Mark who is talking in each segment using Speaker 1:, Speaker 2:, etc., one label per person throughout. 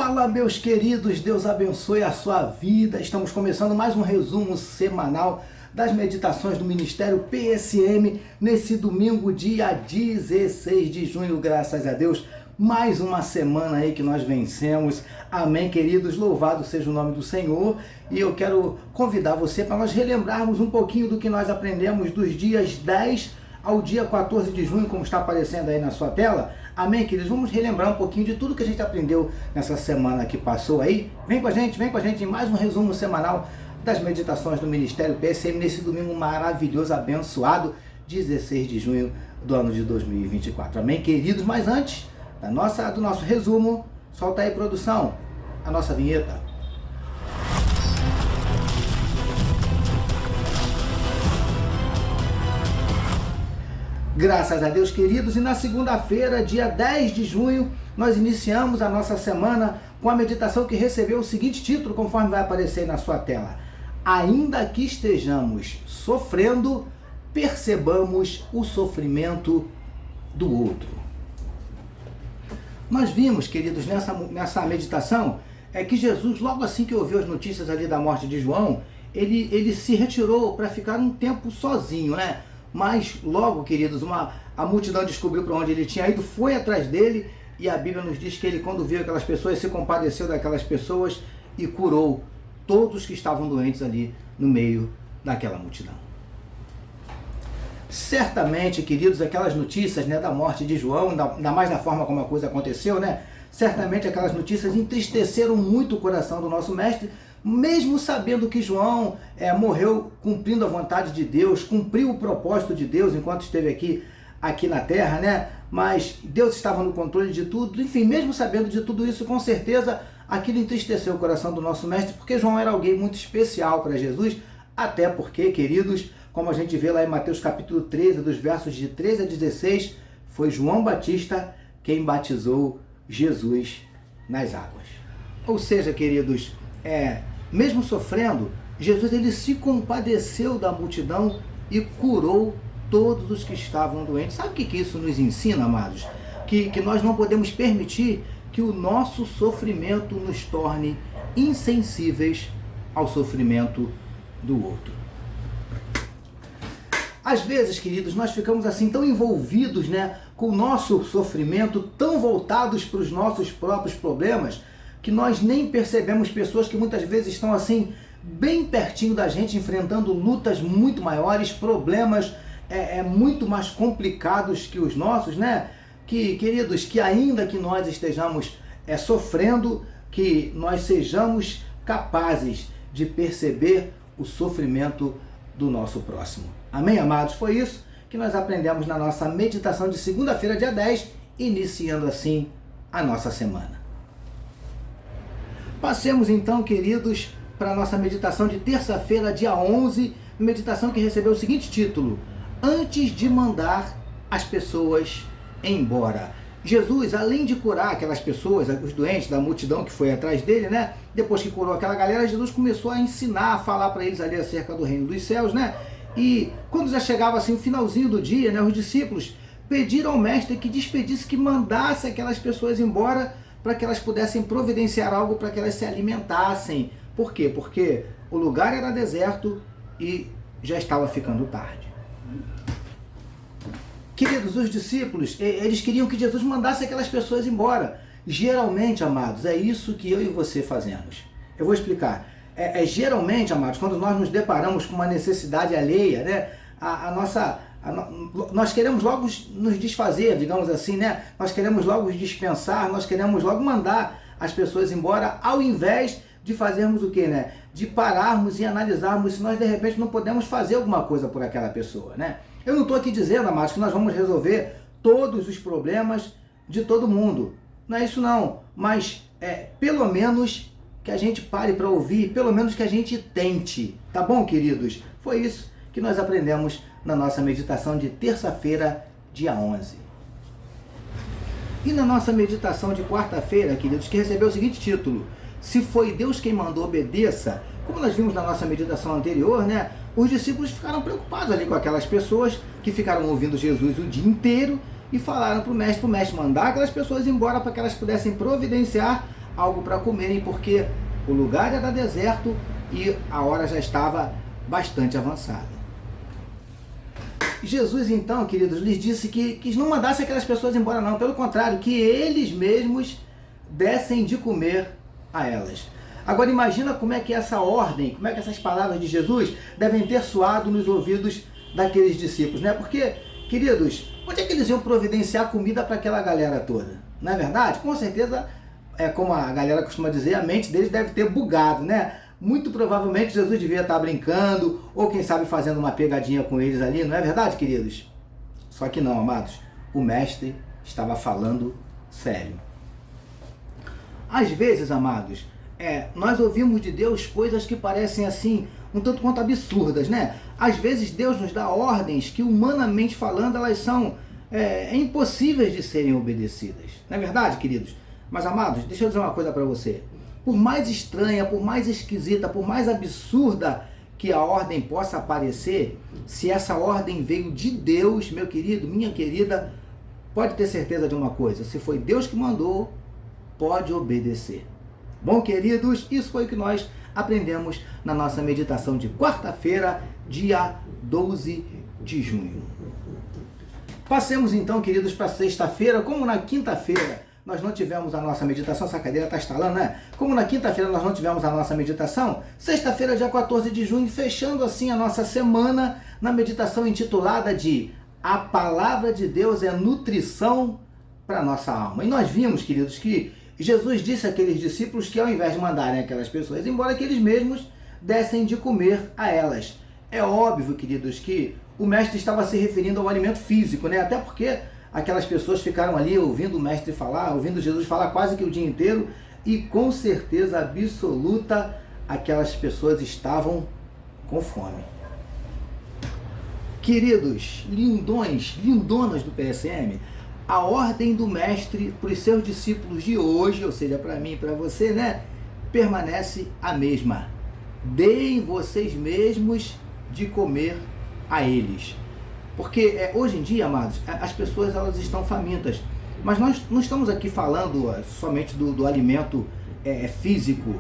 Speaker 1: Fala, meus queridos, Deus abençoe a sua vida. Estamos começando mais um resumo semanal das meditações do Ministério PSM nesse domingo, dia 16 de junho, graças a Deus. Mais uma semana aí que nós vencemos. Amém, queridos? Louvado seja o nome do Senhor. E eu quero convidar você para nós relembrarmos um pouquinho do que nós aprendemos dos dias 10 ao dia 14 de junho, como está aparecendo aí na sua tela. Amém, queridos? Vamos relembrar um pouquinho de tudo que a gente aprendeu nessa semana que passou aí. Vem com a gente em mais um resumo semanal das meditações do Ministério PSM nesse domingo maravilhoso, abençoado, 16 de junho do ano de 2024. Amém, queridos? Mas antes do nosso resumo, solta aí, produção, a nossa vinheta. Graças a Deus, queridos, e na segunda-feira, dia 10 de junho, nós iniciamos a nossa semana com a meditação que recebeu o seguinte título, conforme vai aparecer na sua tela: Ainda que estejamos sofrendo, percebamos o sofrimento do outro. Nós vimos, queridos, nessa meditação, que Jesus, logo assim que ouviu as notícias ali da morte de João, ele se retirou para ficar um tempo sozinho, né? Mas logo, queridos, a multidão descobriu para onde ele tinha ido, foi atrás dele, e a Bíblia nos diz que ele, quando viu aquelas pessoas, se compadeceu daquelas pessoas e curou todos que estavam doentes ali no meio daquela multidão. Certamente, queridos, aquelas notícias, né, da morte de João, ainda mais da forma como a coisa aconteceu, né? Certamente aquelas notícias entristeceram muito o coração do nosso mestre, mesmo sabendo que João morreu cumprindo a vontade de Deus, cumpriu o propósito de Deus enquanto esteve aqui na terra, né? Mas Deus estava no controle de tudo. Enfim, mesmo sabendo de tudo isso, com certeza aquilo entristeceu o coração do nosso mestre, porque João era alguém muito especial para Jesus, até porque, queridos, como a gente vê lá em Mateus capítulo 13, dos versos de 13 a 16, foi João Batista quem batizou Jesus nas águas. Ou seja, queridos, mesmo sofrendo, Jesus ele se compadeceu da multidão e curou todos os que estavam doentes. Sabe o que isso nos ensina, amados? Que nós não podemos permitir que o nosso sofrimento nos torne insensíveis ao sofrimento do outro. Às vezes, queridos, nós ficamos assim tão envolvidos, né, com o nosso sofrimento, tão voltados para os nossos próprios problemas, que nós nem percebemos pessoas que muitas vezes estão assim, bem pertinho da gente, enfrentando lutas muito maiores, problemas muito mais complicados que os nossos, né? Queridos, que ainda que nós estejamos sofrendo, que nós sejamos capazes de perceber o sofrimento do nosso próximo. Amém, amados? Foi isso que nós aprendemos na nossa meditação de segunda-feira, dia 10, iniciando assim a nossa semana. Passemos então, queridos, para a nossa meditação de terça-feira, dia 11, meditação que recebeu o seguinte título: Antes de mandar as pessoas embora. Jesus, além de curar aquelas pessoas, os doentes da multidão que foi atrás dele, né? Depois que curou aquela galera, Jesus começou a ensinar, a falar para eles ali acerca do reino dos céus, né? E quando já chegava assim o finalzinho do dia, né, os discípulos pediram ao mestre que despedisse, que mandasse aquelas pessoas embora, para que elas pudessem providenciar algo para que elas se alimentassem. Por quê? Porque o lugar era deserto e já estava ficando tarde. Queridos, os discípulos, eles queriam que Jesus mandasse aquelas pessoas embora. Geralmente, amados, é isso que eu e você fazemos. Eu vou explicar. Geralmente, amados, quando nós nos deparamos com uma necessidade alheia, né, nós queremos logo nos desfazer, digamos assim, né? Nós queremos logo dispensar, nós queremos logo mandar as pessoas embora, ao invés de fazermos o quê, né? De pararmos e analisarmos se nós de repente não podemos fazer alguma coisa por aquela pessoa, né? Eu não estou aqui dizendo, amados, que nós vamos resolver todos os problemas de todo mundo. Não é isso não, mas pelo menos que a gente pare para ouvir, pelo menos que a gente tente, tá bom, queridos? Foi isso que nós aprendemos na nossa meditação de terça-feira, dia 11. E na nossa meditação de quarta-feira, queridos, que recebeu o seguinte título: Se foi Deus quem mandou, obedeça. Como nós vimos na nossa meditação anterior, né? Os discípulos ficaram preocupados ali com aquelas pessoas que ficaram ouvindo Jesus o dia inteiro e falaram para o mestre mandar aquelas pessoas embora para que elas pudessem providenciar algo para comerem, porque o lugar era deserto e a hora já estava bastante avançada. Jesus, então, queridos, lhes disse que não mandasse aquelas pessoas embora, não. Pelo contrário, que eles mesmos dessem de comer a elas. Agora imagina como é que essa ordem, como é que essas palavras de Jesus devem ter soado nos ouvidos daqueles discípulos, né? Porque, queridos, onde é que eles iam providenciar comida para aquela galera toda? Não é verdade? Com certeza, como a galera costuma dizer, a mente deles deve ter bugado, né? Muito provavelmente Jesus devia estar brincando, ou quem sabe fazendo uma pegadinha com eles ali, não é verdade, queridos? Só que não, amados, o mestre estava falando sério. Às vezes, amados, nós ouvimos de Deus coisas que parecem assim, um tanto quanto absurdas, né? Às vezes Deus nos dá ordens que, humanamente falando, elas são impossíveis de serem obedecidas. Não é verdade, queridos? Mas, amados, deixa eu dizer uma coisa para você. Por mais estranha, por mais esquisita, por mais absurda que a ordem possa parecer, se essa ordem veio de Deus, meu querido, minha querida, pode ter certeza de uma coisa: se foi Deus que mandou, pode obedecer. Bom, queridos, isso foi o que nós aprendemos na nossa meditação de quarta-feira, dia 12 de junho. Passemos então, queridos, para sexta-feira. Como na quinta-feira nós não tivemos a nossa meditação, essa cadeira está estalando, né? Como na quinta-feira nós não tivemos a nossa meditação, sexta-feira, dia 14 de junho, fechando assim a nossa semana na meditação intitulada de A Palavra de Deus é Nutrição para a Nossa Alma. E nós vimos, queridos, que Jesus disse àqueles discípulos que ao invés de mandarem aquelas pessoas embora, que eles mesmos dessem de comer a elas. É óbvio, queridos, que o mestre estava se referindo ao alimento físico, né? Até porque aquelas pessoas ficaram ali ouvindo o mestre falar, ouvindo Jesus falar quase que o dia inteiro, e com certeza absoluta aquelas pessoas estavam com fome. Queridos, lindões, lindonas do PSM, a ordem do mestre para os seus discípulos de hoje, ou seja, para mim e para você, né, permanece a mesma. Deem vocês mesmos de comer a eles. Porque hoje em dia, amados, as pessoas elas estão famintas. Mas nós não estamos aqui falando somente do alimento físico.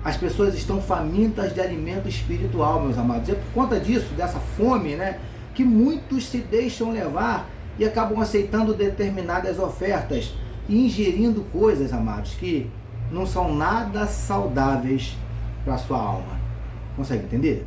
Speaker 1: As pessoas estão famintas de alimento espiritual, meus amados. É por conta disso, dessa fome, né, que muitos se deixam levar e acabam aceitando determinadas ofertas e ingerindo coisas, amados, que não são nada saudáveis para a sua alma. Consegue entender?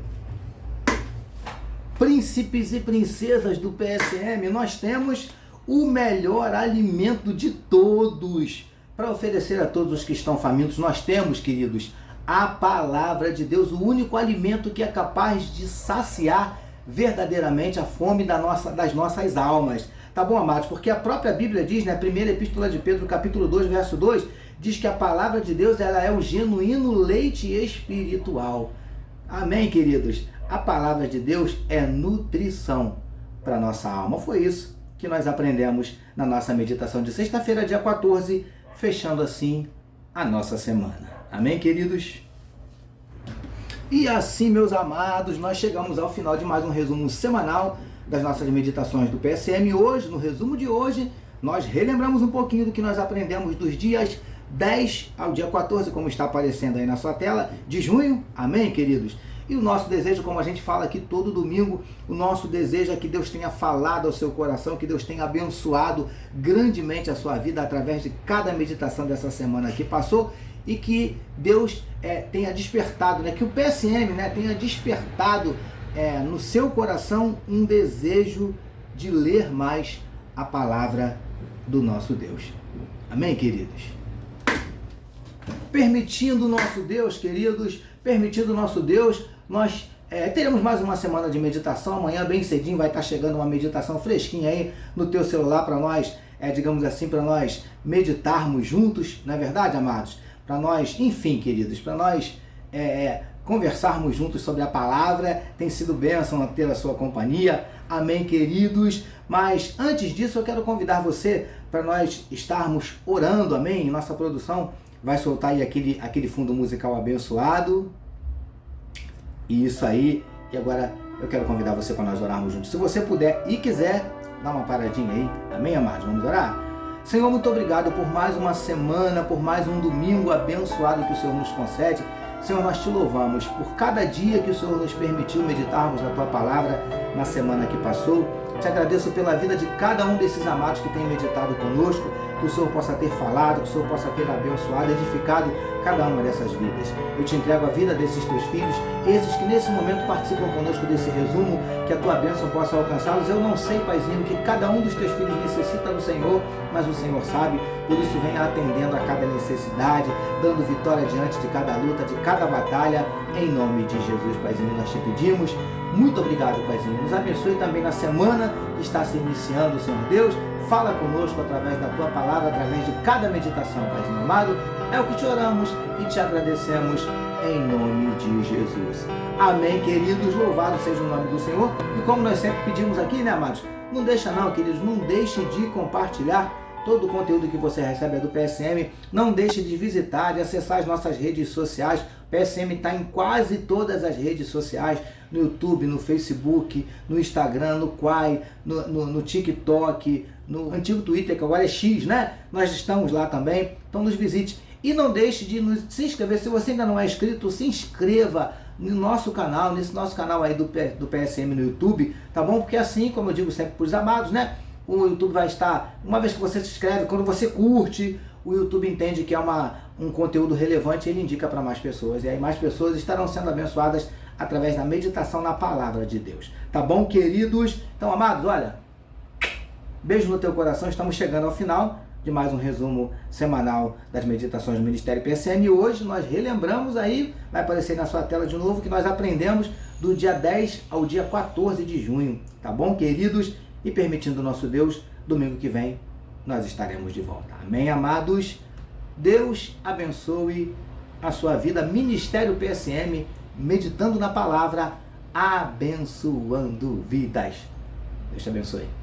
Speaker 1: Príncipes e princesas do PSM, nós temos o melhor alimento de todos para oferecer a todos os que estão famintos. Nós temos, queridos, a palavra de Deus, o único alimento que é capaz de saciar verdadeiramente a fome das nossas almas. Tá bom, amados? Porque a própria Bíblia diz, na primeira epístola de Pedro, capítulo 2, verso 2, diz que a palavra de Deus ela é o genuíno leite espiritual. Amém, queridos? A palavra de Deus é nutrição para a nossa alma. Foi isso que nós aprendemos na nossa meditação de sexta-feira, dia 14, fechando assim a nossa semana. Amém, queridos? E assim, meus amados, nós chegamos ao final de mais um resumo semanal das nossas meditações do PSM. Hoje, no resumo de hoje, nós relembramos um pouquinho do que nós aprendemos dos dias 10 ao dia 14, como está aparecendo aí na sua tela, de junho. Amém, queridos? E o nosso desejo, como a gente fala aqui todo domingo, o nosso desejo é que Deus tenha falado ao seu coração, que Deus tenha abençoado grandemente a sua vida através de cada meditação dessa semana que passou, e que Deus tenha despertado, né, que o PSM, né, tenha despertado no seu coração um desejo de ler mais a palavra do nosso Deus. Amém, queridos? Permitindo o nosso Deus, queridos, permitindo o nosso Deus, nós teremos mais uma semana de meditação. Amanhã, bem cedinho, vai estar chegando uma meditação fresquinha aí no teu celular para nós, digamos assim, para nós meditarmos juntos, não é verdade, amados? Para nós, enfim, queridos, para nós conversarmos juntos sobre a palavra. Tem sido bênção ter a sua companhia. Amém, queridos? Mas antes disso, eu quero convidar você para nós estarmos orando, amém? Nossa produção vai soltar aí aquele fundo musical abençoado. Isso aí. E agora eu quero convidar você para nós orarmos juntos. Se você puder e quiser, dá uma paradinha aí. Amém, amados? Vamos orar? Senhor, muito obrigado por mais uma semana, por mais um domingo abençoado que o Senhor nos concede. Senhor, nós te louvamos por cada dia que o Senhor nos permitiu meditarmos na Tua Palavra na semana que passou. Te agradeço pela vida de cada um desses amados que tem meditado conosco, que o Senhor possa ter falado, que o Senhor possa ter abençoado, edificado cada uma dessas vidas. Eu te entrego a vida desses Teus filhos, esses que nesse momento participam conosco desse resumo, que a Tua bênção possa alcançá-los. Eu não sei, Paizinho, que cada um dos Teus filhos necessita do Senhor, mas o Senhor sabe, por isso venha atendendo a cada necessidade, dando vitória diante de cada luta, de cada batalha, em nome de Jesus, Paizinho, nós te pedimos. Muito obrigado, Paizinho. Nos abençoe também na semana que está se iniciando, Senhor Deus. Fala conosco através da Tua Palavra, através de cada meditação, Paizinho amado. É o que te oramos e te agradecemos em nome de Jesus. Amém, queridos. Louvado seja o nome do Senhor. E como nós sempre pedimos aqui, né, amados? Não deixa não, queridos. Não deixe de compartilhar todo o conteúdo que você recebe do PSM. Não deixe de visitar, de acessar as nossas redes sociais. O PSM está em quase todas as redes sociais, no YouTube, no Facebook, no Instagram, no Quai, no TikTok, no antigo Twitter, que agora é X, né? Nós estamos lá também, então nos visite. E não deixe de se inscrever, se você ainda não é inscrito, se inscreva no nosso canal, nesse nosso canal aí do PSM no YouTube, tá bom? Porque assim, como eu digo sempre para os amados, né? O YouTube vai estar, uma vez que você se inscreve, quando você curte, o YouTube entende que é um conteúdo relevante e ele indica para mais pessoas. E aí mais pessoas estarão sendo abençoadas através da meditação na Palavra de Deus. Tá bom, queridos? Então, amados, olha, beijo no teu coração. Estamos chegando ao final de mais um resumo semanal das meditações do Ministério PSM. E hoje nós relembramos aí, vai aparecer na sua tela de novo, que nós aprendemos do dia 10 ao dia 14 de junho. Tá bom, queridos? E permitindo o nosso Deus, domingo que vem nós estaremos de volta. Amém, amados? Deus abençoe a sua vida. Ministério PSM, meditando na palavra, abençoando vidas. Deus te abençoe.